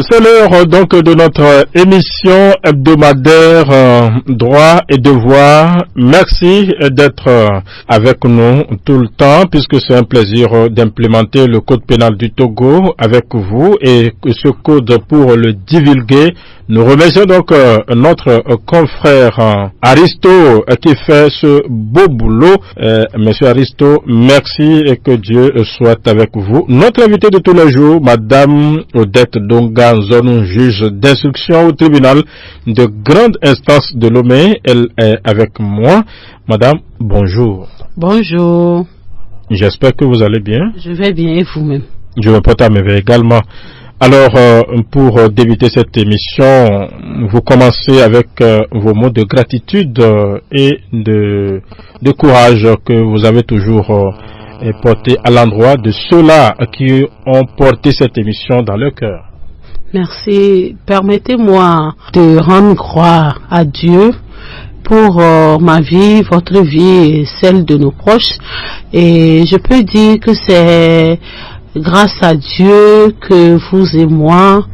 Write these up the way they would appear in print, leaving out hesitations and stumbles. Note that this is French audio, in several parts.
C'est l'heure donc de notre émission hebdomadaire Droits et Devoirs. Merci d'être avec nous tout le temps puisque c'est un plaisir d'implémenter le code pénal du Togo avec vous et ce code pour le divulguer. Nous remercions donc notre confrère Aristo qui fait ce beau boulot. Monsieur Aristo, merci et que Dieu soit avec vous. Notre invité de tous les jours, Madame Odette Donga, zone juge d'instruction au tribunal de grande instance de Lomé. Elle est avec moi. Madame, bonjour. Bonjour. J'espère que vous allez bien. Je vais bien et vous-même. Je me porte à merveille également. Alors, pour débuter cette émission, vous commencez avec vos mots de gratitude et de courage que vous avez toujours porté à l'endroit de ceux-là qui ont porté cette émission dans leur cœur. Merci. Permettez-moi de rendre gloire à Dieu pour ma vie, votre vie et celle de nos proches. Et je peux dire que c'est grâce à Dieu que vous et moi,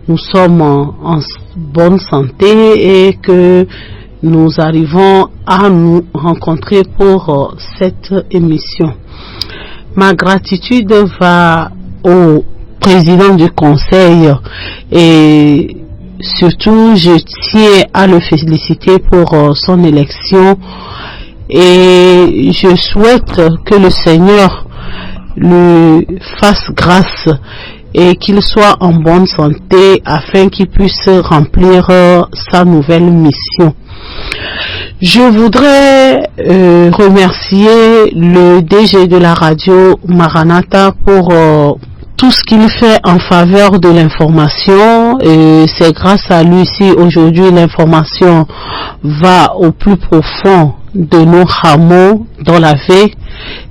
nous sommes en bonne santé et que nous arrivons à nous rencontrer pour cette émission. Ma gratitude va au président du conseil et surtout je tiens à le féliciter pour son élection et je souhaite que le Seigneur lui fasse grâce et qu'il soit en bonne santé afin qu'il puisse remplir sa nouvelle mission. Je voudrais remercier le DG de la radio Maranatha pour tout ce qu'il fait en faveur de l'information et c'est grâce à lui si aujourd'hui l'information va au plus profond de nos hameaux dans la vie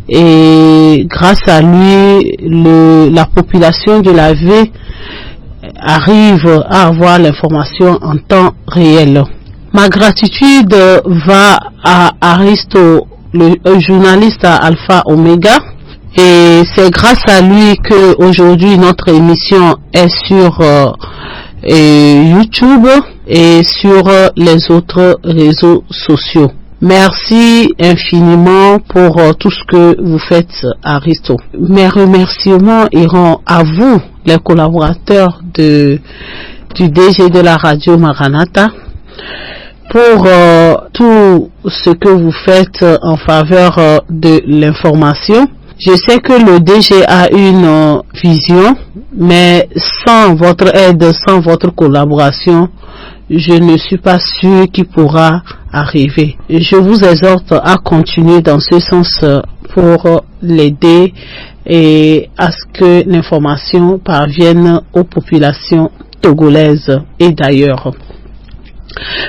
et grâce à lui la population de la vie arrive à avoir l'information en temps réel. Ma gratitude va à Aristo, le journaliste à Alpha Omega. Et c'est grâce à lui que aujourd'hui notre émission est sur YouTube et sur les autres réseaux sociaux. Merci infiniment pour tout ce que vous faites, Aristo. Mes remerciements iront à vous, les collaborateurs du DG de la radio Maranatha, pour tout ce que vous faites en faveur de l'information. Je sais que le DG a une vision, mais sans votre aide, sans votre collaboration, je ne suis pas sûr qu'il pourra arriver. Je vous exhorte à continuer dans ce sens pour l'aider et à ce que l'information parvienne aux populations togolaises et d'ailleurs.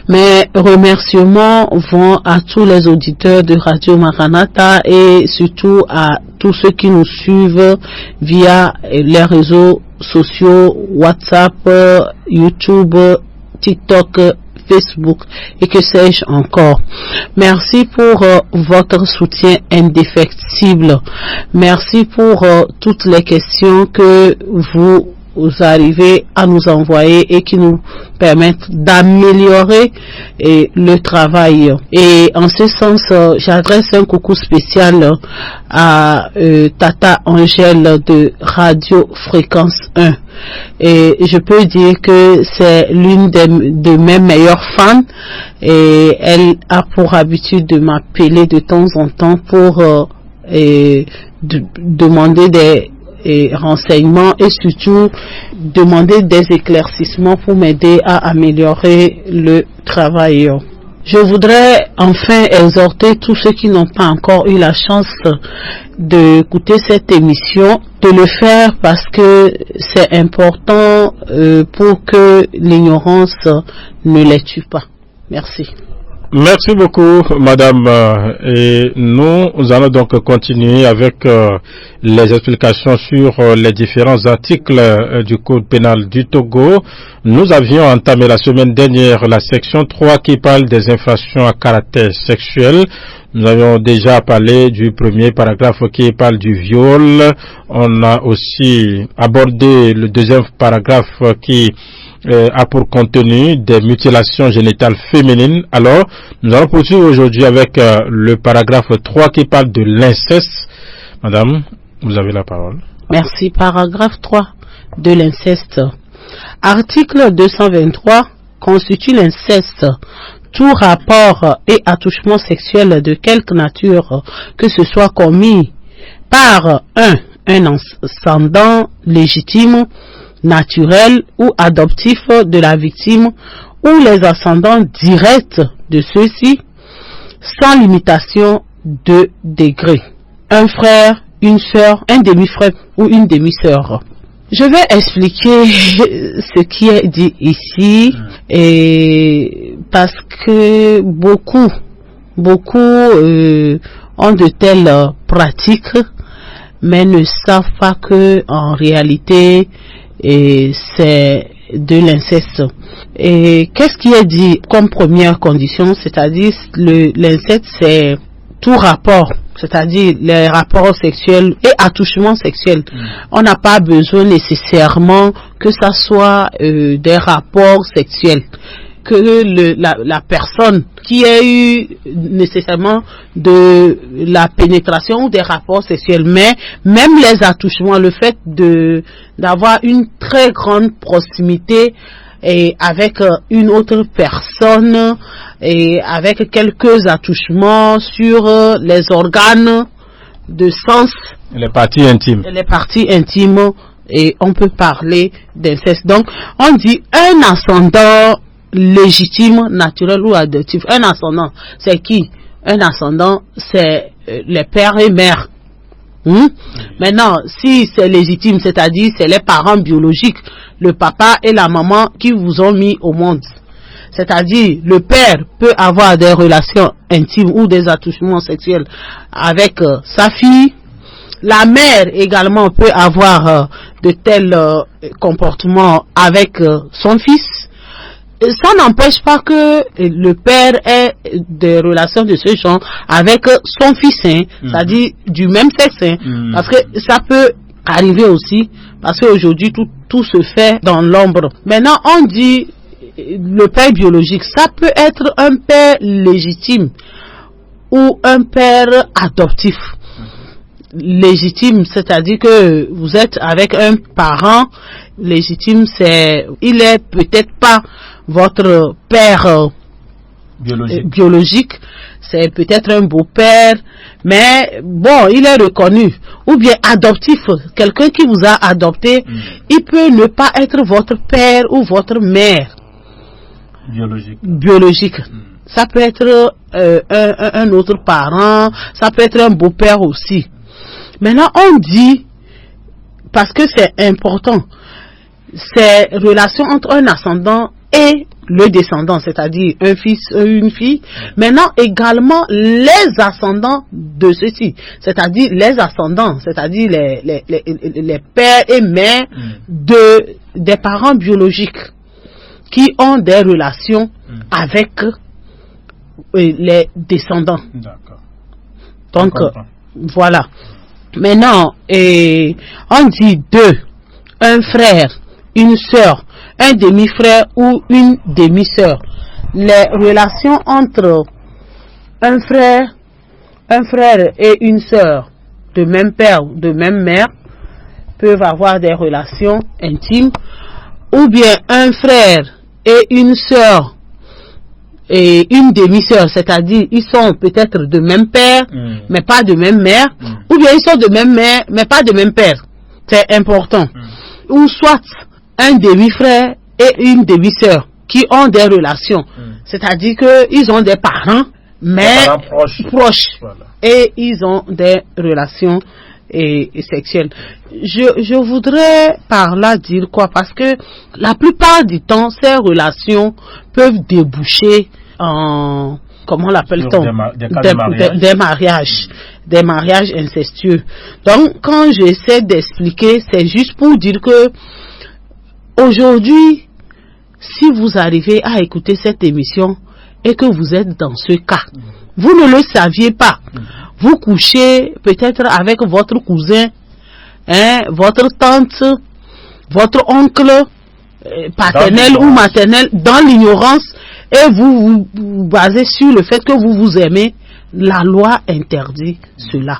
Mes remerciements vont à tous les auditeurs de Radio Maranatha et surtout à tous ceux qui nous suivent via les réseaux sociaux, WhatsApp, YouTube, TikTok, Facebook et que sais-je encore. Merci pour votre soutien indéfectible. Merci pour toutes les questions que vous arrivez à nous envoyer et qui nous permettent d'améliorer le travail. Et en ce sens, j'adresse un coucou spécial à Tata Angèle de Radio Fréquence 1. Et je peux dire que c'est l'une de mes meilleures fans et elle a pour habitude de m'appeler de temps en temps pour demander des renseignements et surtout demander des éclaircissements pour m'aider à améliorer le travail. Je voudrais enfin exhorter tous ceux qui n'ont pas encore eu la chance d'écouter cette émission de le faire parce que c'est important pour que l'ignorance ne les tue pas. Merci. Merci beaucoup, madame. Et nous allons donc continuer avec les explications sur les différents articles du Code pénal du Togo. Nous avions entamé la semaine dernière la section 3 qui parle des infractions à caractère sexuel. Nous avions déjà parlé du premier paragraphe qui parle du viol. On a aussi abordé le deuxième paragraphe qui a pour contenu des mutilations génitales féminines. Alors, nous allons poursuivre aujourd'hui avec le paragraphe 3 qui parle de l'inceste. Madame, vous avez la parole. Merci. Paragraphe 3 de l'inceste. Article 223 constitue l'inceste tout rapport et attouchement sexuel de quelque nature que ce soit commis par un ascendant légitime, naturel ou adoptif de la victime ou les ascendants directs de ceux-ci, sans limitation de degré. Un frère, une sœur, un demi-frère ou une demi-sœur. Je vais expliquer ce qui est dit ici, et parce que beaucoup ont de telles pratiques, mais ne savent pas que en réalité c'est de l'inceste. Et qu'est-ce qui est dit comme première condition? C'est-à-dire l'inceste, c'est tout rapport, c'est-à-dire les rapports sexuels et attouchements sexuels. On n'a pas besoin nécessairement que ça soit des rapports sexuels, que la personne qui a eu nécessairement de la pénétration ou des rapports sexuels, mais même les attouchements, le fait d'avoir une très grande proximité et avec une autre personne et avec quelques attouchements sur les organes de sens, les parties intimes, et on peut parler d'inceste. Donc on dit un ascendant légitime, naturel ou adoptif. Un ascendant, c'est qui? Un ascendant, c'est les pères et mères. Maintenant, si c'est légitime, c'est-à-dire c'est les parents biologiques, le papa et la maman qui vous ont mis au monde. C'est-à-dire le père peut avoir des relations intimes ou des attouchements sexuels avec sa fille. La mère également peut avoir de tels comportements avec son fils. Ça n'empêche pas que le père ait des relations de ce genre avec son fils, c'est-à-dire du même sexe, parce que ça peut arriver aussi, parce qu'aujourd'hui tout se fait dans l'ombre. Maintenant on dit le père biologique, ça peut être un père légitime ou un père adoptif. Légitime, c'est-à-dire que vous êtes avec un parent légitime, il est peut-être pas votre père biologique, c'est peut-être un beau-père, mais bon, il est reconnu. Ou bien adoptif, quelqu'un qui vous a adopté, il peut ne pas être votre père ou votre mère biologique. Ça peut être un autre parent, ça peut être un beau-père aussi. Maintenant, on dit, parce que c'est important, c'est relation entre un ascendant et le descendant, c'est-à-dire un fils et une fille. Maintenant, également, les ascendants de ceux-ci, c'est-à-dire les ascendants, c'est-à-dire les pères et mères des parents biologiques qui ont des relations avec les descendants. D'accord. Donc, voilà. Maintenant, on dit deux, un frère, une sœur, un demi-frère ou une demi-sœur. Les relations entre un frère et une sœur de même père ou de même mère peuvent avoir des relations intimes, ou bien un frère et une sœur et une demi-sœur, c'est-à-dire ils sont peut-être de même père, mais pas de même mère, ou bien ils sont de même mère, mais pas de même père. C'est important. Ou soit un demi-frère et une demi-sœur qui ont des relations, c'est-à-dire qu'ils ont des parents, mais proches. Voilà. Et ils ont des relations sexuelles. Je voudrais par là dire quoi? Parce que la plupart du temps, ces relations peuvent déboucher en comment l'appelle-t-on, des mariages incestueux. Donc, quand j'essaie d'expliquer, c'est juste pour dire que aujourd'hui, si vous arrivez à écouter cette émission et que vous êtes dans ce cas, vous ne le saviez pas. Vous couchez peut-être avec votre cousin, votre tante, votre oncle, paternel ou maternel, dans l'ignorance, et vous vous basez sur le fait que vous vous aimez. La loi interdit cela.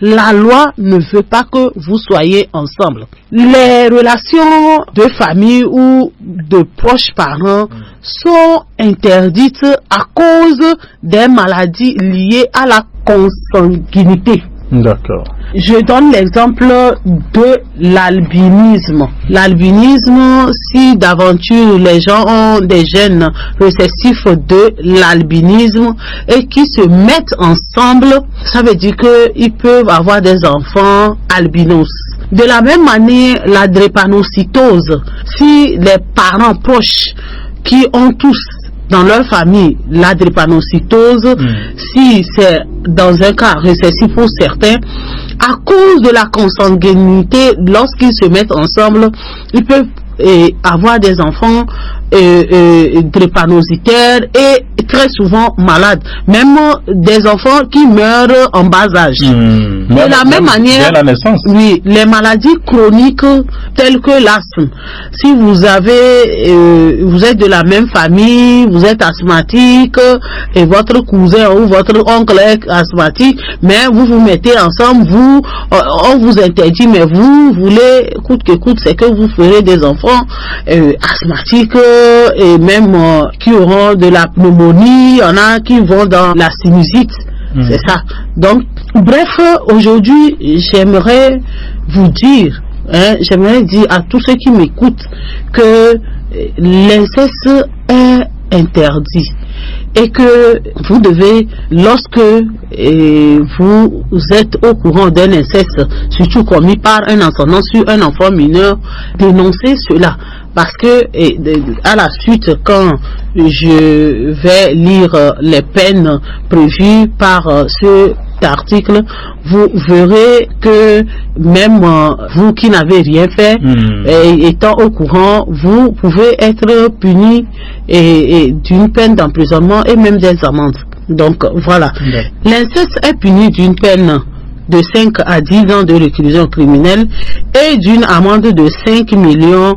La loi ne veut pas que vous soyez ensemble. Les relations de famille ou de proches parents sont interdites à cause des maladies liées à la consanguinité. D'accord. Je donne l'exemple de l'albinisme. L'albinisme, si d'aventure les gens ont des gènes récessifs de l'albinisme et qui se mettent ensemble, ça veut dire qu'ils peuvent avoir des enfants albinos. De la même manière, la drépanocytose, si les parents proches qui ont tous dans leur famille la drépanocytose, si c'est dans un cas récessif pour certains, à cause de la consanguinité, lorsqu'ils se mettent ensemble, ils peuvent avoir des enfants drépanocytaires et très souvent malades, même des enfants qui meurent en bas âge. De la même manière, oui, les maladies chroniques telles que l'asthme. Si vous avez, vous êtes de la même famille, vous êtes asthmatique et votre cousin ou votre oncle est asthmatique, mais vous vous mettez ensemble, on vous interdit, mais vous voulez coûte que coûte, c'est que vous ferez des enfants asthmatiques et même qui auront de la pneumonie, il y en a qui vont dans la sinusite, c'est ça. Donc, bref, aujourd'hui, j'aimerais vous dire, j'aimerais dire à tous ceux qui m'écoutent que l'inceste est interdit et que vous devez, lorsque vous êtes au courant d'un inceste, surtout commis par un ascendant sur un enfant mineur, dénoncer cela. Parce que à la suite, quand je vais lire les peines prévues par cet article, vous verrez que même vous qui n'avez rien fait, étant au courant, vous pouvez être puni d'une peine d'emprisonnement et même des amendes. Donc voilà. L'inceste est puni d'une peine de 5 à 10 ans de réclusion criminelle et d'une amende de 5 millions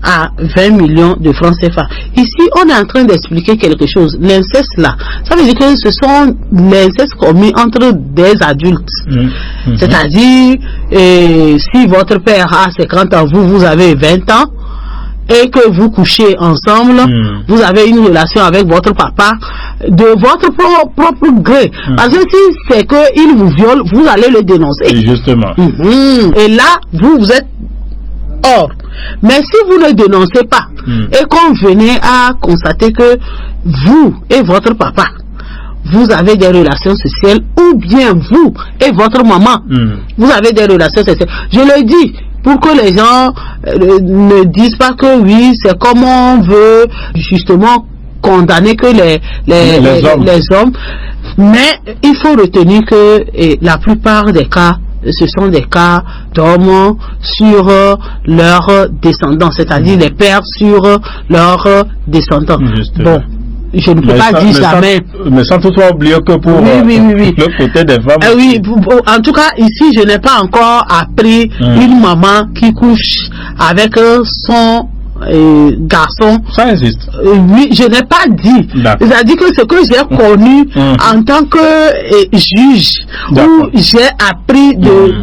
à 20 millions de francs CFA. Ici, on est en train d'expliquer quelque chose. L'inceste là, ça veut dire que ce sont l'inceste commis entre des adultes. C'est-à-dire, si votre père a 50 ans, vous avez 20 ans, et que vous couchez ensemble, vous avez une relation avec votre papa de votre propre gré. Parce que si c'est qu'il vous viole, vous allez le dénoncer. Et justement. Et là, vous êtes hors. Mais si vous ne dénoncez pas, et qu'on venait à constater que vous et votre papa, vous avez des relations sexuelles, ou bien vous et votre maman, vous avez des relations sexuelles. Je le dis, pour que les gens ne disent pas que oui, c'est comme on veut justement condamner que les hommes. Mais il faut retenir que la plupart des cas, ce sont des cas d'hommes sur leurs descendants, c'est-à-dire les pères sur leurs descendants. Bon. Je ne peux pas dire jamais. Mais sans toutefois oublier que pour le côté des femmes. Oui, en tout cas, ici, je n'ai pas encore appris une maman qui couche avec son garçon. Ça existe. Oui, je n'ai pas dit. C'est-à-dire que ce que j'ai connu en tant que juge, où j'ai appris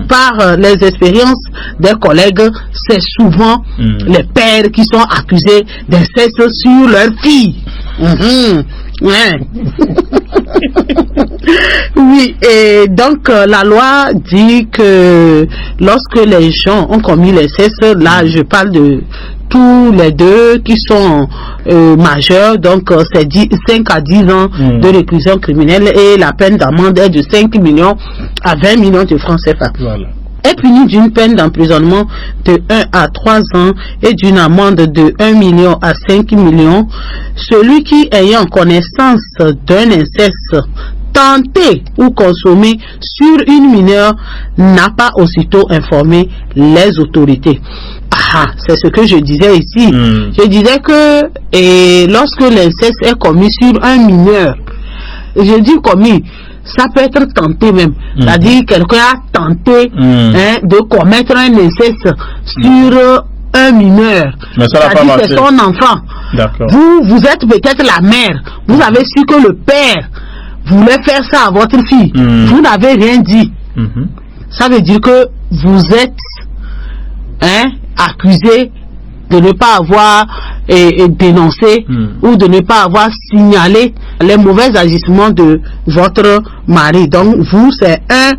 par les expériences des collègues, c'est souvent les pères qui sont accusés d'inceste sur leurs filles. Oui, et donc la loi dit que lorsque les gens ont commis l'inceste, là je parle de tous les deux qui sont majeurs, donc c'est 5 à 10 ans de réclusion criminelle et la peine d'amende est de 5 millions à 20 millions de francs CFA. Voilà. est puni d'une peine d'emprisonnement de 1 à 3 ans et d'une amende de 1 million à 5 millions. Celui qui, ayant connaissance d'un inceste tenté ou consommé sur une mineure, n'a pas aussitôt informé les autorités. Ah, c'est ce que je disais ici. Je disais que lorsque l'inceste est commis sur un mineur, je dis commis, ça peut être tenté même. C'est-à-dire quelqu'un a tenté de commettre un inceste sur un mineur. Mais ça n'a pas marché. C'est son enfant. Vous êtes peut-être la mère. Vous avez su que le père voulait faire ça à votre fille. Vous n'avez rien dit. Ça veut dire que vous êtes accusé de ne pas avoir dénoncé ou de ne pas avoir signalé les mauvais agissements de votre mari. Donc vous, c'est 1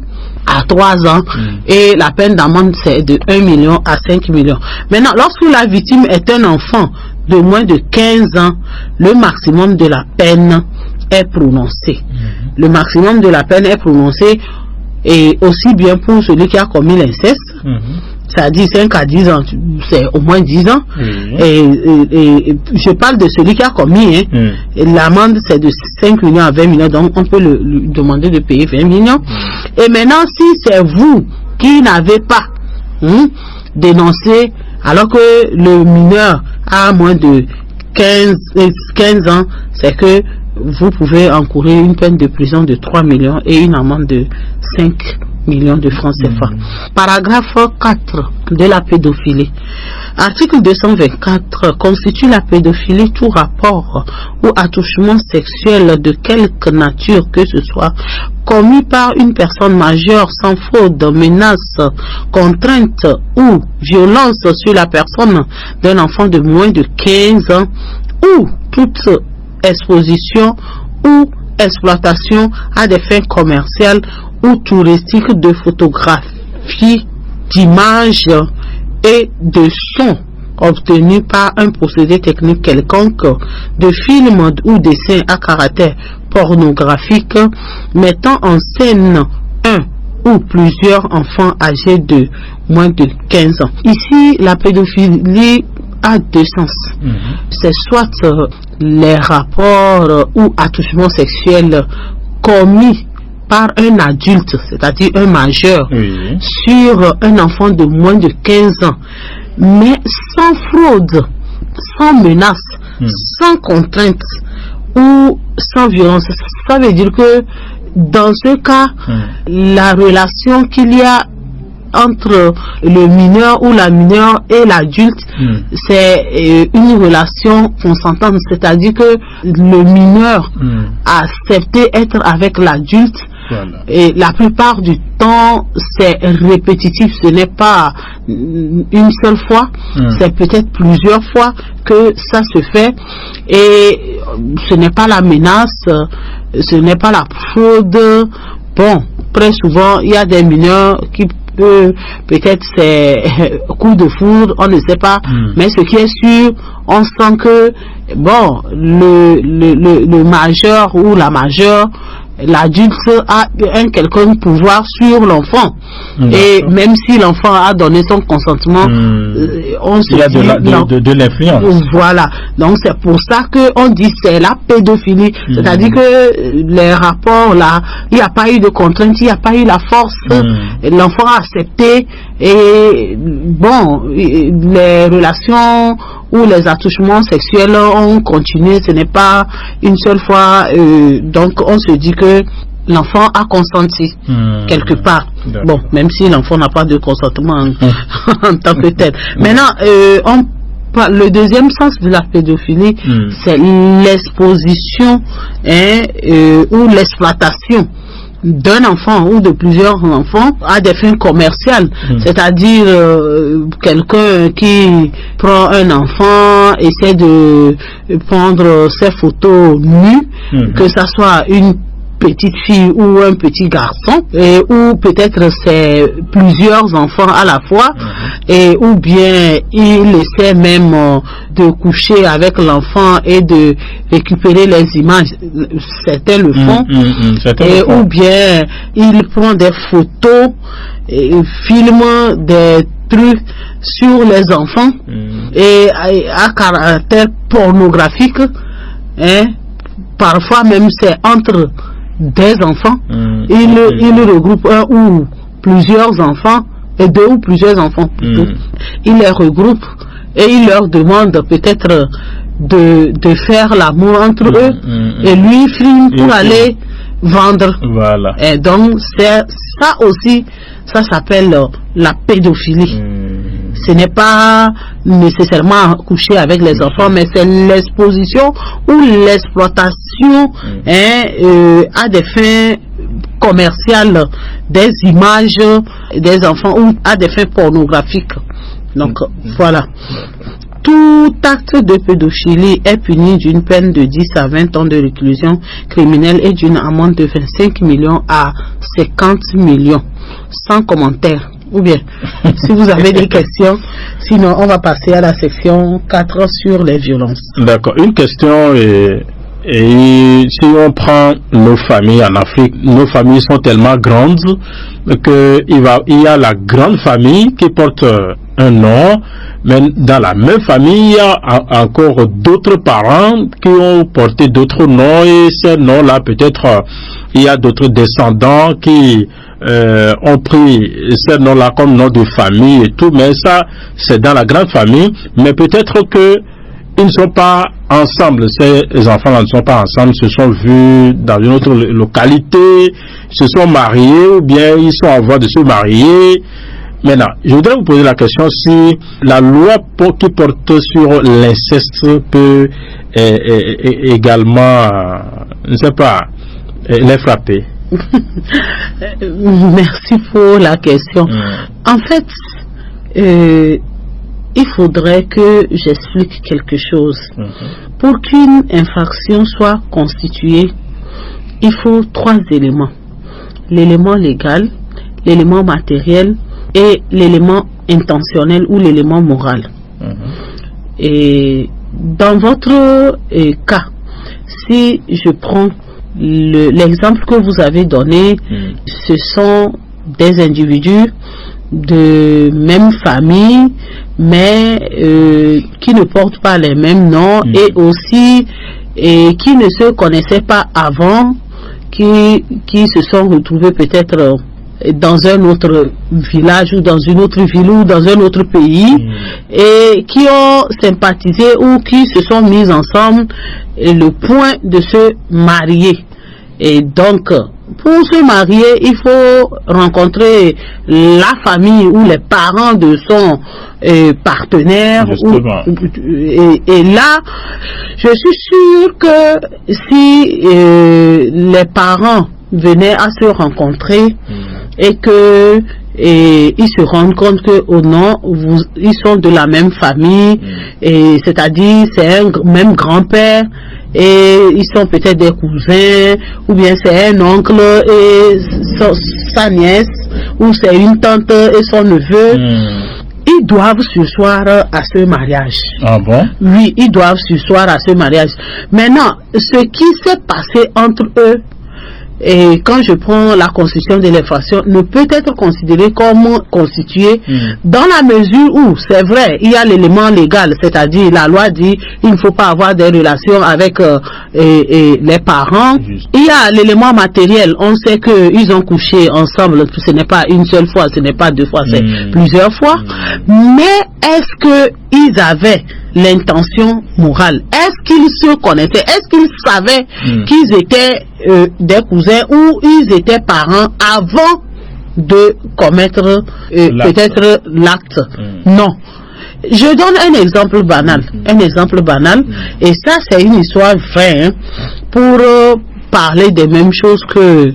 à 3 ans et la peine d'amende, c'est de 1 million à 5 millions. Maintenant, lorsque la victime est un enfant de moins de 15 ans, le maximum de la peine est prononcé. Le maximum de la peine est prononcé, et aussi bien pour celui qui a commis l'inceste, c'est-à-dire 5 à 10 ans, c'est au moins 10 ans. Et je parle de celui qui a commis, l'amende c'est de 5 millions à 20 millions, donc on peut lui demander de payer 20 millions. Et maintenant, si c'est vous qui n'avez pas dénoncé, alors que le mineur a moins de 15 ans, c'est que vous pouvez encourir une peine de prison de 3 millions et une amende de 5 millions de francs CFA. Paragraphe 4 de la pédophilie. Article 224 constitue la pédophilie tout rapport ou attouchement sexuel de quelque nature que ce soit commis par une personne majeure sans fraude, menace, contrainte ou violence sur la personne d'un enfant de moins de 15 ans ou toute exposition ou exploitation à des fins commerciales ou touristiques de photographie, d'images et de sons obtenus par un procédé technique quelconque, de films ou dessins à caractère pornographique mettant en scène un ou plusieurs enfants âgés de moins de 15 ans. Ici, la pédophilie a deux sens. C'est soit les rapports ou attouchements sexuels commis par un adulte, c'est-à-dire un majeur, sur un enfant de moins de 15 ans, mais sans fraude, sans menace, sans contrainte ou sans violence. Ça veut dire que dans ce cas, la relation qu'il y a entre le mineur ou la mineure et l'adulte, c'est une relation consentante, c'est-à-dire que le mineur a accepté être avec l'adulte. Et la plupart du temps, c'est répétitif, ce n'est pas une seule fois, c'est peut-être plusieurs fois que ça se fait, et ce n'est pas la menace, ce n'est pas la fraude. Bon, très souvent, il y a des mineurs qui peut-être c'est coup de foudre, on ne sait pas, mais ce qui est sûr, on sent que bon, le majeur ou la majeure, l'adulte a un quelconque pouvoir sur l'enfant, et même si l'enfant a donné son consentement, on se dit de l'influence. Voilà, donc c'est pour ça que on dit c'est la pédophilie, c'est-à-dire que les rapports là, il n'y a pas eu de contrainte, il n'y a pas eu la force, l'enfant a accepté, et bon, les relations ou les attouchements sexuels ont continué, ce n'est pas une seule fois, donc on se dit que l'enfant a consenti quelque part. Bon, même si l'enfant n'a pas de consentement en tant que tel. Maintenant, le deuxième sens de la pédophilie, c'est l'exposition ou l'exploitation d'un enfant ou de plusieurs enfants à des fins commerciales, c'est-à-dire quelqu'un qui prend un enfant, essaie de prendre ses photos nues, que ça soit une petite fille ou un petit garçon, ou peut-être c'est plusieurs enfants à la fois, et ou bien il essaie même de coucher avec l'enfant et de récupérer les images, certains le font, ou bien il prend des photos et filme des trucs sur les enfants et à caractère pornographique, parfois même c'est entre des enfants, il regroupe un ou plusieurs enfants, et deux ou plusieurs enfants plutôt. Il les regroupe et il leur demande peut-être de faire l'amour entre eux, et lui filme pour aller vendre. Voilà. Et donc c'est ça aussi, ça s'appelle la pédophilie. Ce n'est pas nécessairement coucher avec les enfants, mais c'est l'exposition ou l'exploitation à des fins commerciales des images des enfants ou à des fins pornographiques. Donc voilà. Tout acte de pédophilie est puni d'une peine de 10 à 20 ans de réclusion criminelle et d'une amende de 25 millions à 50 millions. Sans commentaire. Ou bien, si vous avez des questions, sinon on va passer à la section 4 sur les violences. D'accord. Une question et si on prend nos familles en Afrique, nos familles sont tellement grandes qu'il y a la grande famille qui porte un nom, mais dans la même famille, il y a encore d'autres parents qui ont porté d'autres noms, et ces noms-là, peut-être, il y a d'autres descendants qui ont pris ces noms-là comme nom de famille et tout, mais ça, c'est dans la grande famille, mais peut-être que ils ne sont pas ensemble, ces enfants-là ne sont pas ensemble, se sont vus dans une autre localité, se sont mariés, ou bien ils sont en voie de se marier. Maintenant, je voudrais vous poser la question si la loi qui porte sur l'inceste peut également, je ne sais pas, les frapper. Merci pour la question. En fait, il faudrait que j'explique quelque chose. Pour qu'une infraction soit constituée, il faut 3 éléments. L'élément légal, l'élément matériel et l'élément intentionnel ou l'élément moral. Et dans votre cas, si je prends l'exemple que vous avez donné, ce sont des individus de même famille, mais qui ne portent pas les mêmes noms et aussi qui ne se connaissaient pas avant, qui se sont retrouvés peut-être dans un autre village ou dans une autre ville ou dans un autre pays et qui ont sympathisé ou qui se sont mis ensemble et le point de se marier. Et donc pour se marier, il faut rencontrer la famille ou les parents de son partenaire. Et là, je suis sûr que si les parents venaient à se rencontrer et que ils se rendent compte que non, ils sont de la même famille, et c'est-à-dire c'est un même grand-père, et ils sont peut-être des cousins, ou bien c'est un oncle et sa nièce, ou c'est une tante et son neveu, ils doivent sursoir à ce mariage. Ah bon? Oui, ils doivent sursoir à ce mariage. Maintenant, ce qui s'est passé entre eux, et quand je prends la constitution de l'infraction, ne peut être considéré comme constitué dans la mesure où, c'est vrai, il y a l'élément légal, c'est-à-dire la loi dit il ne faut pas avoir des relations avec les parents. Il y a l'élément matériel, on sait qu'ils ont couché ensemble, ce n'est pas une seule fois, ce n'est pas 2 fois, c'est plusieurs fois. Mais est-ce qu'ils avaient l'intention morale? Est-ce qu'ils se connaissaient? Est-ce qu'ils savaient qu'ils étaient des cousins ou ils étaient parents avant de commettre peut-être l'acte? Non. Je donne un exemple banal. Un exemple banal. Et ça, c'est une histoire vraie, pour parler des mêmes choses que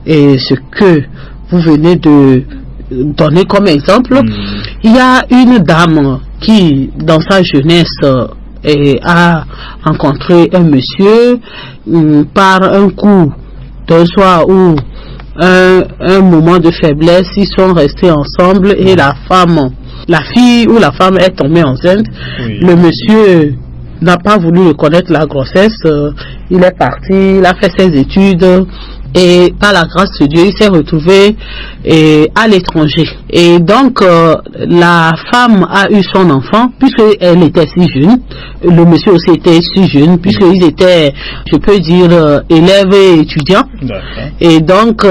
ce que vous venez de donner comme exemple. Il y a une dame qui, dans sa jeunesse, a rencontré un monsieur par un coup d'un soir ou un moment de faiblesse, ils sont restés ensemble et la fille ou la femme est tombée enceinte. Oui. Le monsieur n'a pas voulu reconnaître la grossesse, il est parti, il a fait ses études et par la grâce de Dieu, il s'est retrouvé à l'étranger. Et donc, la femme a eu son enfant, puisqu'elle était si jeune, le monsieur aussi était si jeune, puisqu'ils étaient, je peux dire, élèves et étudiants. Et donc,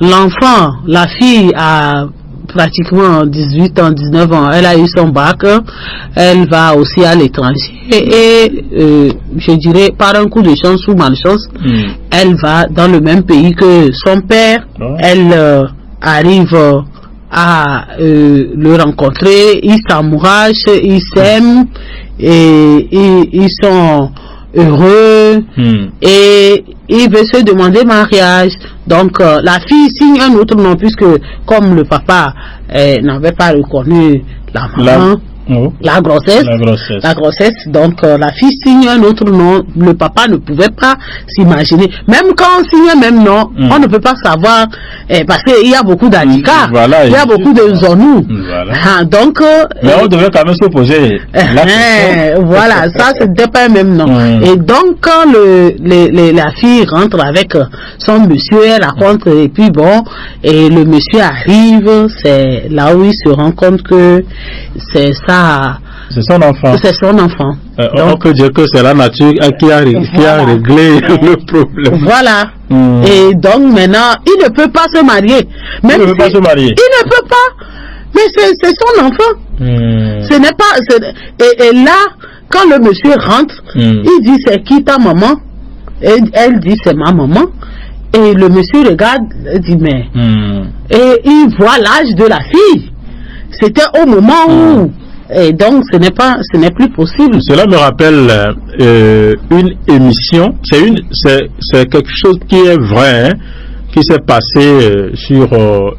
l'enfant, la fille a pratiquement 18 ans, 19 ans, elle a eu son bac, elle va aussi à l'étranger et je dirais par un coup de chance ou malchance, elle va dans le même pays que son père, elle arrive à le rencontrer, ils s'amourachent, ils s'aiment et ils sont heureux et il veut se demander mariage. Donc la fille signe un autre nom puisque comme le papa n'avait pas reconnu la maman, la grossesse, donc la fille signe un autre nom. Le papa ne pouvait pas s'imaginer, même quand on signe un même nom, on ne peut pas savoir parce qu'il y a beaucoup d'handicaps, il y a beaucoup de zonous. Donc mais on devait quand même se poser la question. Voilà, ça c'était pas un même nom. Et donc quand la fille rentre avec son monsieur, elle raconte et puis bon, et le monsieur arrive, c'est là où il se rend compte que c'est ça. C'est son enfant. C'est son enfant. On peut dire que c'est la nature qui a réglé le problème. Voilà. Et donc maintenant, il ne peut pas se marier. Même il ne peut pas se marier. Il ne peut pas. Mais c'est son enfant. Ce n'est pas. Et là, quand le monsieur rentre, il dit c'est qui ta maman? Et elle dit c'est ma maman. Et le monsieur regarde, il dit mais. Et il voit l'âge de la fille. C'était au moment où. Et donc ce n'est plus possible. Cela me rappelle une émission, c'est quelque chose qui est vrai, hein, qui s'est passé sur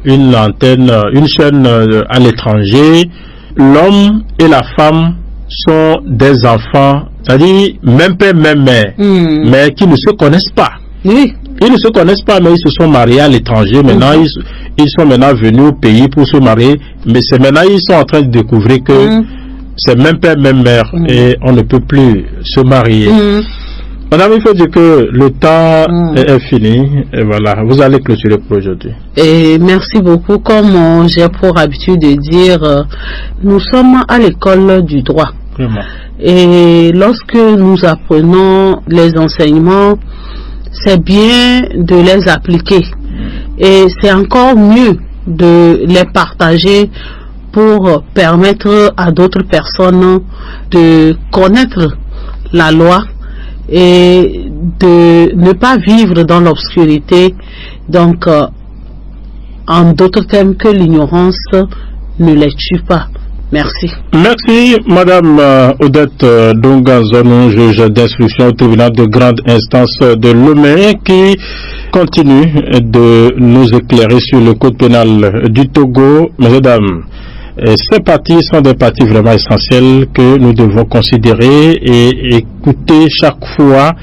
une antenne, une chaîne à l'étranger. L'homme et la femme sont des enfants, c'est-à-dire même père, même mère, mais qui ne se connaissent pas. Oui. Ils ne se connaissent pas, mais ils se sont mariés à l'étranger. Maintenant, ils sont maintenant venus au pays pour se marier. Mais c'est maintenant ils sont en train de découvrir que c'est même père, même mère. Et on ne peut plus se marier. Madame, il faut dire que le temps est fini. Et voilà, vous allez clôturer pour aujourd'hui. Et merci beaucoup. Comme j'ai pour habitude de dire, nous sommes à l'école du droit. Vraiment. Et lorsque nous apprenons les enseignements, c'est bien de les appliquer et c'est encore mieux de les partager pour permettre à d'autres personnes de connaître la loi et de ne pas vivre dans l'obscurité. Donc en d'autres termes, que l'ignorance ne les tue pas. Merci. Merci, Madame Odette Dongazonou, juge d'instruction au tribunal de grande instance de Lomé, qui continue de nous éclairer sur le code pénal du Togo. Mesdames, ces parties sont des parties vraiment essentielles que nous devons considérer et écouter chaque fois.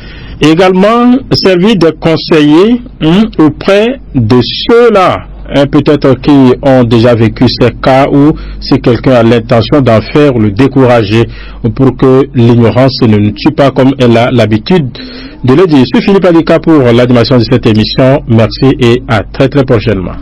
Et également, servir de conseiller auprès de ceux-là, peut-être qui ont déjà vécu ces cas où si quelqu'un a l'intention d'en faire ou le décourager pour que l'ignorance ne nous tue pas comme elle a l'habitude de le dire. Je suis Philippe Alika pour l'animation de cette émission. Merci et à très très prochainement.